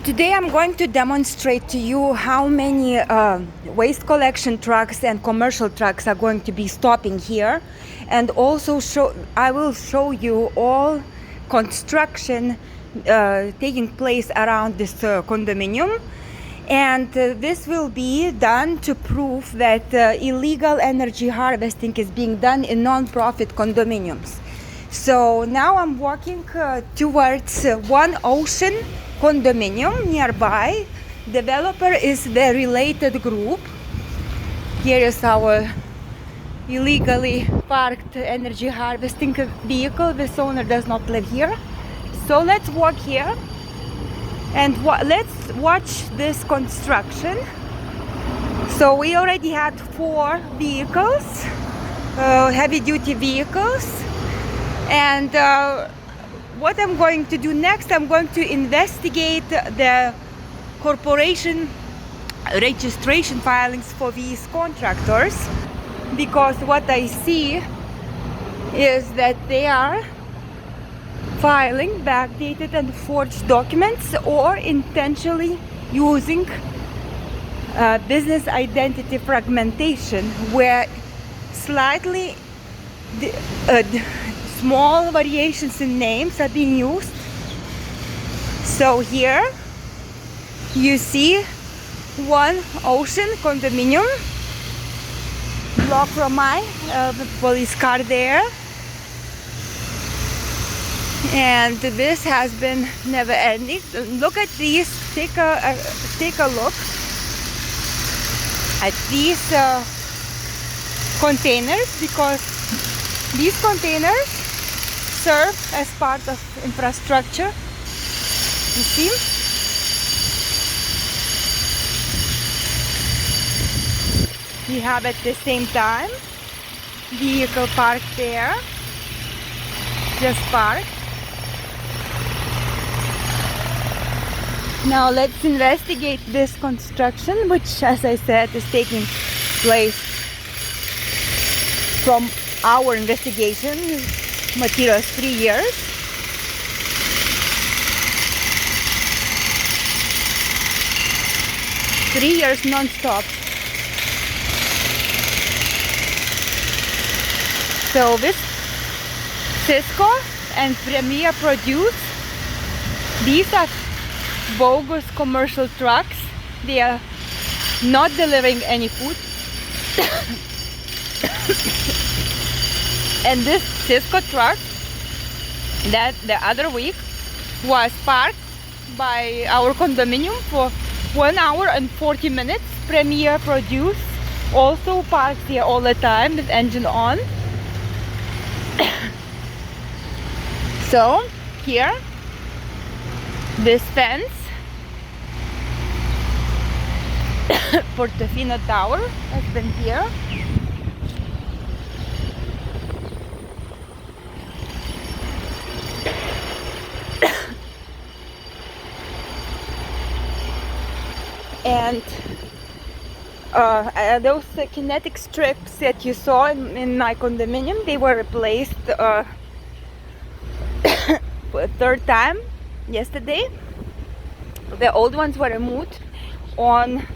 Today I'm going to demonstrate to you how many waste collection trucks and commercial trucks are going to be stopping here, and also I will show you all construction taking place around this condominium, and this will be done to prove that illegal energy harvesting is being done in non-profit condominiums. So now I'm walking towards One Ocean condominium nearby. Developer is the related group. Here is our illegally parked energy harvesting vehicle. This owner does not live here. So let's walk here and let's watch this construction. So we already had 4 vehicles, heavy duty vehicles, and what I'm going to do next, I'm going to investigate the corporation registration filings for these contractors, because what I see is that they are filing backdated and forged documents or intentionally using business identity fragmentation, where slightly small variations in names are being used. So here you see One Ocean condominium, block from my police car there, and this has been never ending. Look at these, take a look at these containers, because these containers serve as part of infrastructure. You see? We have at the same time vehicle parked there, just parked. Now let's investigate this construction, which, as I said, is taking place from our investigation materials 3 years. Three years non-stop. So this Cisco and Premier produce, these are bogus commercial trucks. They are not delivering any food. And this Cisco truck that the other week was parked by our condominium for 1 hour and 40 minutes. Premier Produce also parks here all the time with engine on. So here, this fence, Portofino Tower, has been here. And those kinetic strips that you saw in my condominium, they were replaced for a 3rd time yesterday. The old ones were removed on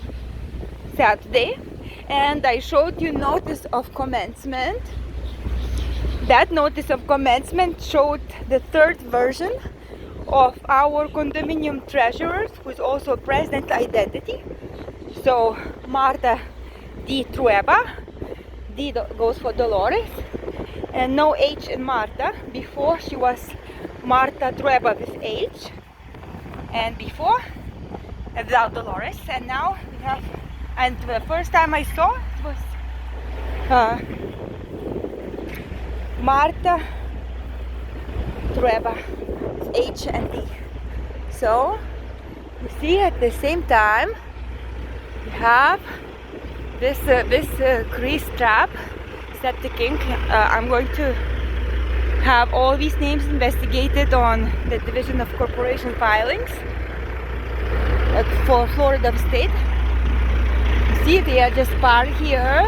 Saturday, and I showed you notice of commencement. That notice of commencement showed the 3rd version of our condominium treasurers, who is also president identity. So Marta D. Trueba, D goes for Dolores, and no H in Marta. Before she was Marta Trueba with H, and before without Dolores, and now we have, and the first time I saw it was Marta Trueba, H and D. So you see, at the same time we have this grease trap, septic ink. I'm going to have all these names investigated on the Division of Corporation Filings for Florida State. You see, they are just parked here,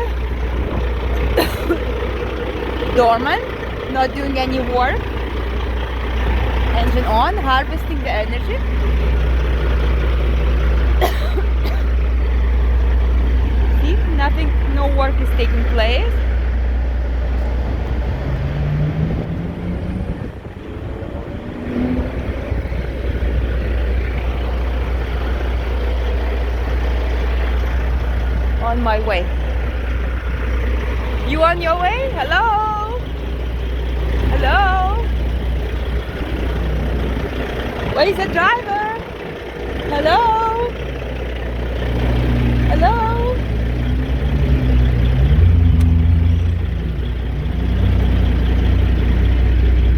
dormant, not doing any work. Engine on, harvesting the energy. nothing, no work is taking place. On my way. You on your way? Hello? Hello? Where is the driver? Hello? Hello?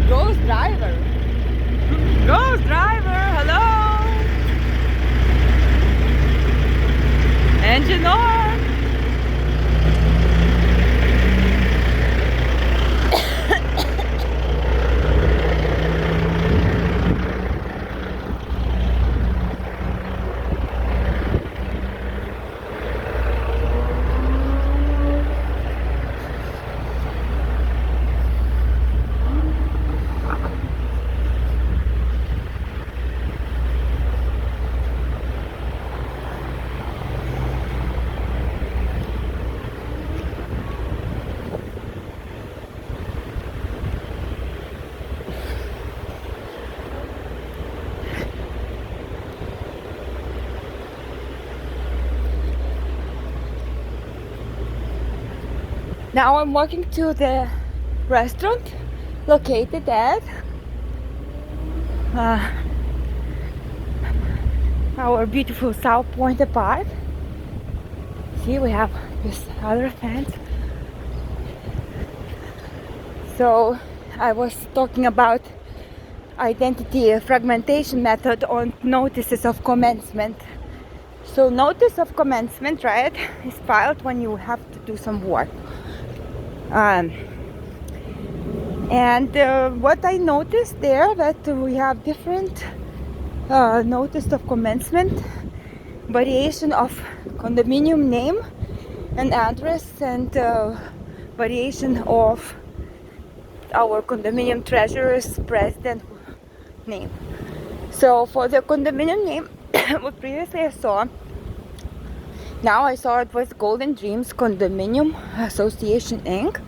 Ghost driver. Ghost driver, hello? Engine on. Now I'm walking to the restaurant located at our beautiful South Pointe part. See, we have this other fence. So I was talking about identity fragmentation method on notices of commencement. So notice of commencement, right, is filed when you have to do some work. What I noticed there, that we have different notice of commencement, variation of condominium name and address, and variation of our condominium treasurer's president name. So for the condominium name, what previously I saw, now I saw it was Golden Dreams Condominium Association Inc.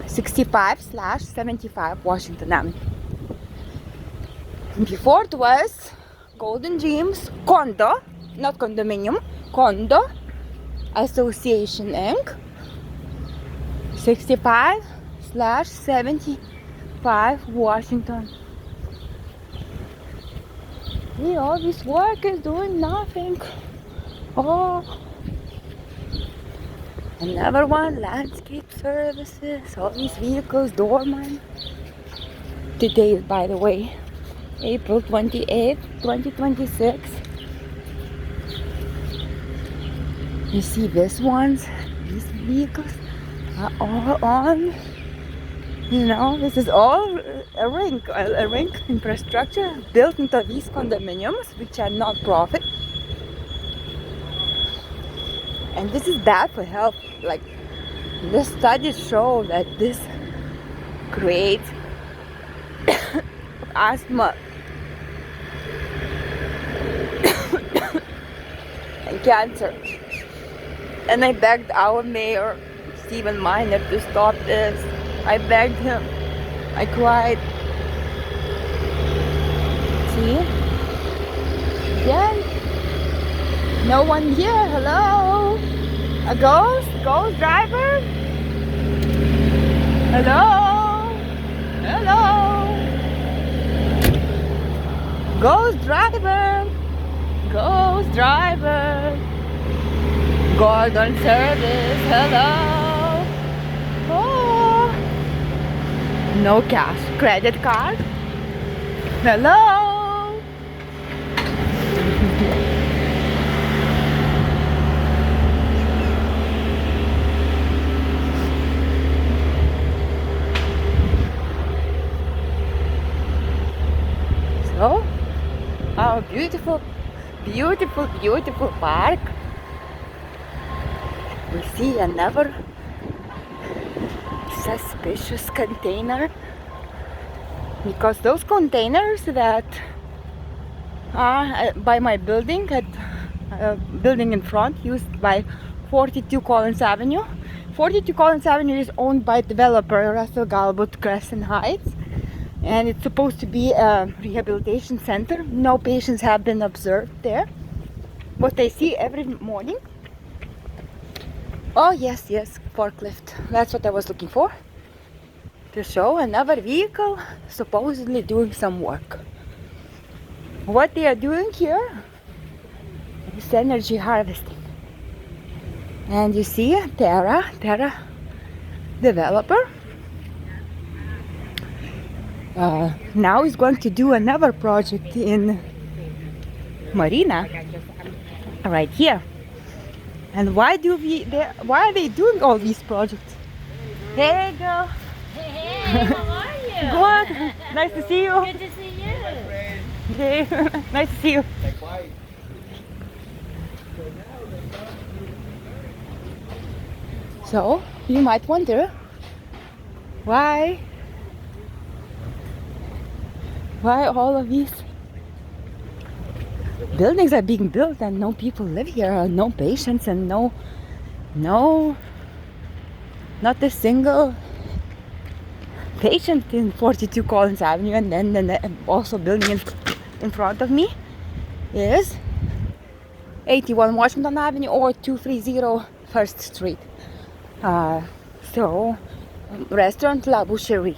65/75 Washington Avenue. Before it was Golden Dreams Condo, not condominium, Condo Association Inc. 65/75 Washington. See, all this work is doing nothing. Oh, another one, landscape services, all these vehicles, dormant. Today is, by the way, April 28th, 2026. You see these ones, these vehicles are all on. You know, this is all a rink infrastructure built into these condominiums, which are not profit. And this is bad for health. Like, the studies show that this creates asthma and cancer. And I begged our mayor, Stephen Miner, to stop this. I begged him. I cried. See? Again? No one here. Hello? A ghost? Ghost driver? Hello? Hello? Ghost driver? Ghost driver? Gordon service? Hello? Oh. No cash. Credit card? Hello? So, our beautiful, beautiful, beautiful park. We see another suspicious container, because those containers that are by my building at building in front used by 42 Collins Avenue. 42 Collins Avenue is owned by developer Russell Galbut Crescent Heights, and it's supposed to be a rehabilitation center. No patients have been observed there. What I see every morning. Oh yes, forklift. That's what I was looking for. To show another vehicle supposedly doing some work. What they are doing here is energy harvesting. And you see Terra developer now is going to do another project in Marina right here. And why are they doing all these projects? Hey girl. Hey, how are you? Good. Nice to see you. Good to see you. Okay. Nice to see you. So you might wonder why all of these buildings are being built and no people live here, no patients, and no, not a single patient in 42 Collins Avenue. And then also building in front of me is 81 Washington Avenue or 230 First Street. So restaurant La Boucherie.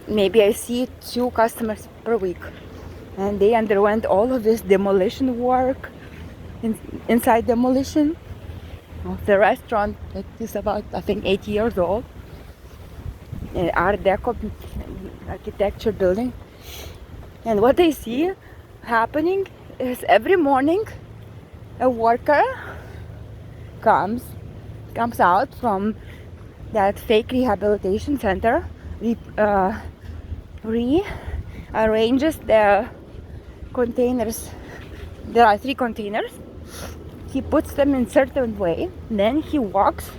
Maybe I see 2 customers per week, and they underwent all of this demolition work inside demolition of the restaurant that is about, I think, 8 years old. Art Deco architecture building. And what I see happening is every morning a worker comes out from that fake rehabilitation center, rearranges the containers. There are 3 containers. He puts them in certain way, then he walks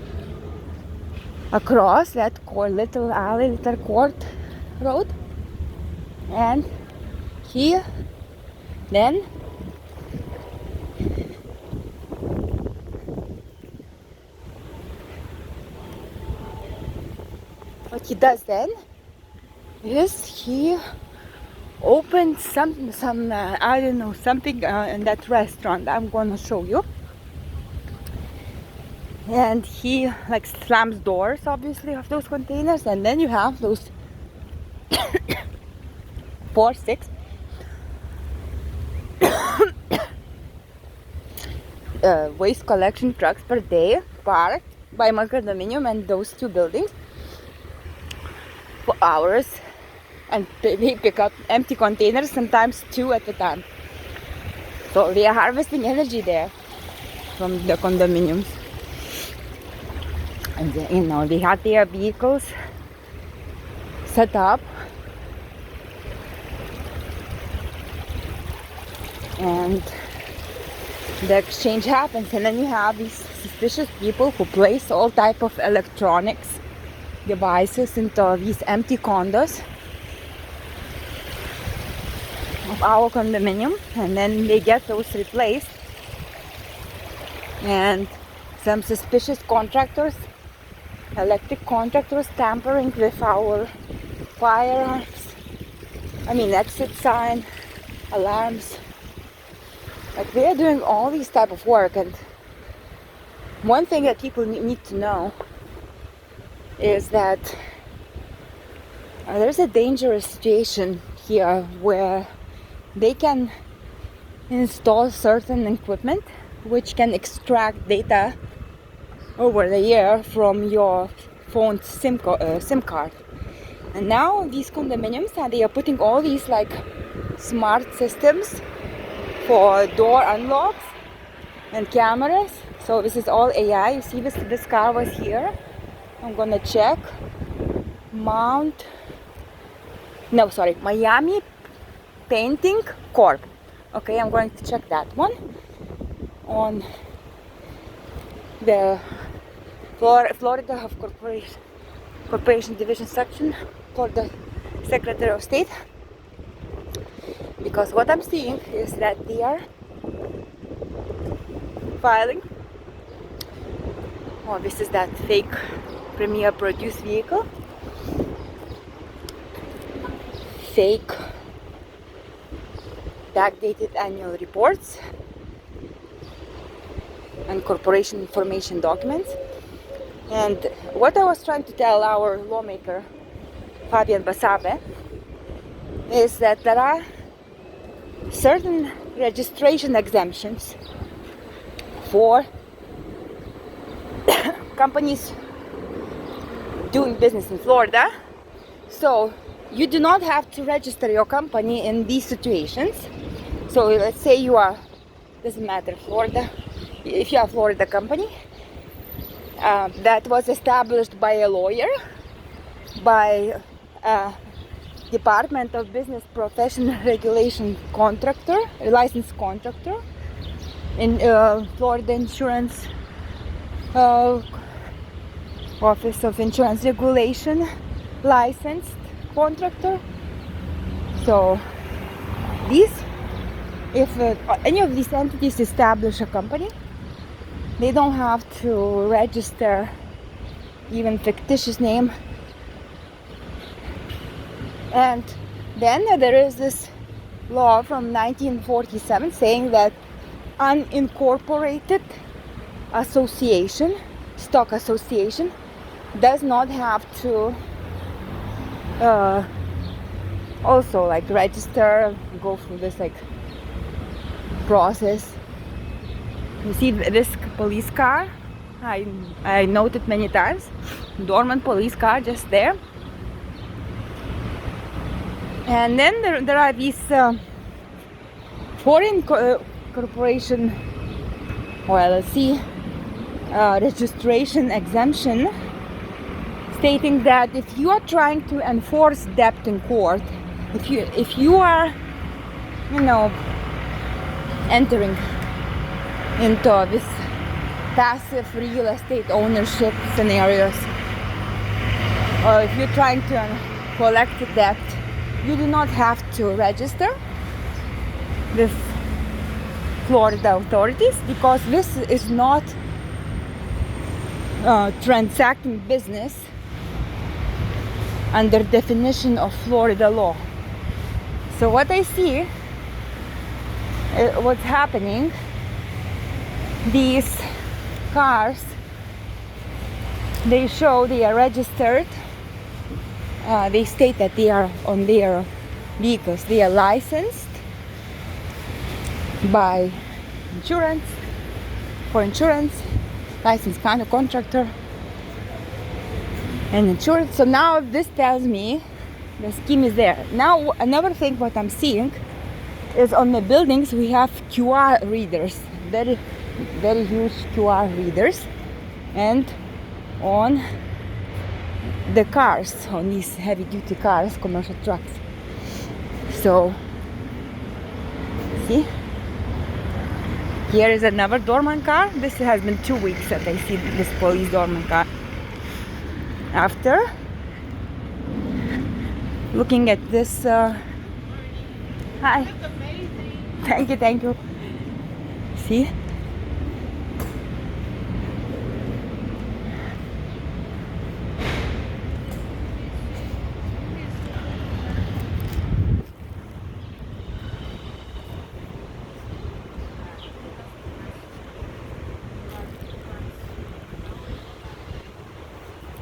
across that little alley, little court road, and he then what he does then is he opens some I don't know, something in that restaurant. I'm gonna show you. And he like slams doors, obviously, of those containers, and then you have those 4-6 waste collection trucks per day parked by my condominium and those 2 buildings for hours, and they pick up empty containers, sometimes 2 at a time. So they are harvesting energy there from the condominiums. And they had their vehicles set up, and the exchange happens. And then you have these suspicious people who place all type of electronics devices into these empty condos of our condominium, and then they get those replaced. And some suspicious contractors, electric contractors, tampering with our fire, exit sign, alarms. Like, they are doing all these type of work. And one thing that people need to know is that there's a dangerous situation here where they can install certain equipment which can extract data over the air from your phone's SIM card. And now these condominiums, they are putting all these like smart systems for door unlocks and cameras. So this is all AI. You see this car was here. I'm gonna check Miami Painting Corp. Okay, I'm going to check that one on the Florida Corporation Division section for the Secretary of State, because what I'm seeing is that they are filing. Oh, this is that fake Premier Produce vehicle. Fake backdated annual reports and corporation information documents. And what I was trying to tell our lawmaker, Fabian Basabe, is that there are certain registration exemptions for companies doing business in Florida. So you do not have to register your company in these situations. So let's say you are, doesn't matter, Florida, if you are a Florida company that was established by a lawyer, by a Department of Business Professional Regulation contractor, a licensed contractor in Florida Insurance Office of Insurance Regulation licensed contractor. So these, if any of these entities establish a company, they don't have to register even fictitious name. And then there is this law from 1947 saying that unincorporated association, stock association, does not have to also like register, go through this like process. You see this police car, I noted many times, dormant police car just there. And then there are these foreign corporation or LLC registration exemption, stating that if you are trying to enforce debt in court, if you are, you know, entering into this passive real estate ownership scenarios, or if you're trying to collect debt, you do not have to register with Florida authorities, because this is not transacting business under definition of Florida law. So what I see, what's happening, these cars, they show they are registered, they state that they are on their vehicles, they are licensed by insurance, for insurance, licensed kind of contractor and insurance. So now this tells me the scheme is there. Now another thing what I'm seeing is on the buildings we have QR readers, very huge QR readers, and on the cars, on these heavy duty cars, commercial trucks. So see, here is another dormant car. This has been 2 weeks that I see this police dormant car. After looking at this, hi, thank you. See,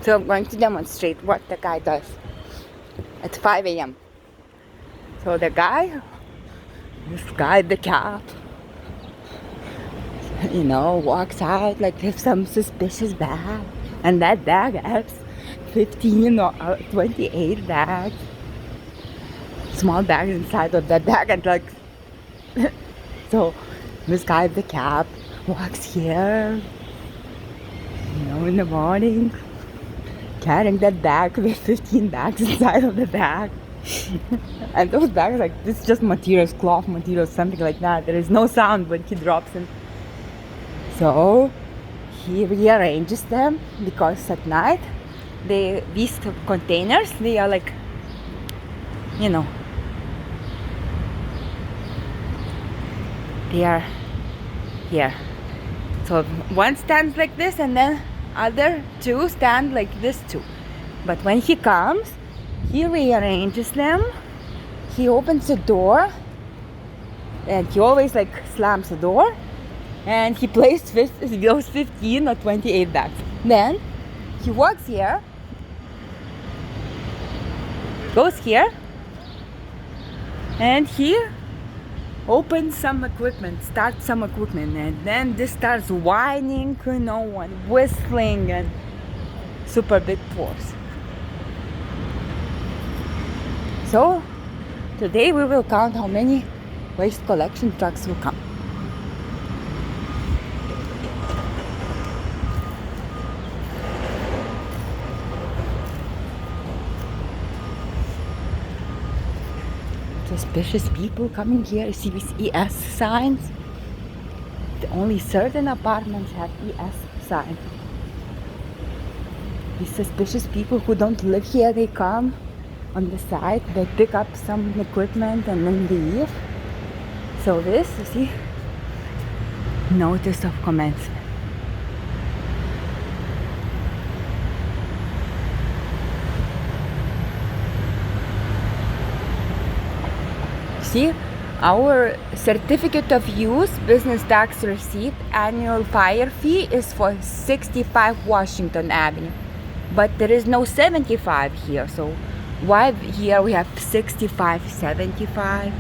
so I'm going to demonstrate what the guy does at 5 a.m. So this guy, the cop, you know, walks out like there's some suspicious bag, and that bag has 15 or 28 bags, small bags inside of that bag, and like, so this guy, the cop, walks here, you know, in the morning, carrying that bag with 15 bags inside of the bag. And those bags, like, this is just materials, cloth materials, something like that. There is no sound when he drops them. So he rearranges them, because at night these containers, they are like, you know, they are here. So one stands like this and then other two stand like this too. But when he comes, he rearranges them. He opens the door and he always like slams the door and he plays those 15 or 28 bags. Then he walks here, goes here, and he opens some equipment, starts some equipment, and then this starts whining, and whistling and super big force. So today we will count how many waste collection trucks will come. Suspicious people coming here. You see these ES signs? Only certain apartments have ES signs. These suspicious people who don't live here, they come on the side, they pick up some equipment and then leave. So this, you see, notice of commencement. See, our certificate of use, business tax receipt, annual fire fee is for 65 Washington Avenue. But there is no 75 here, so why here we have 65, 75?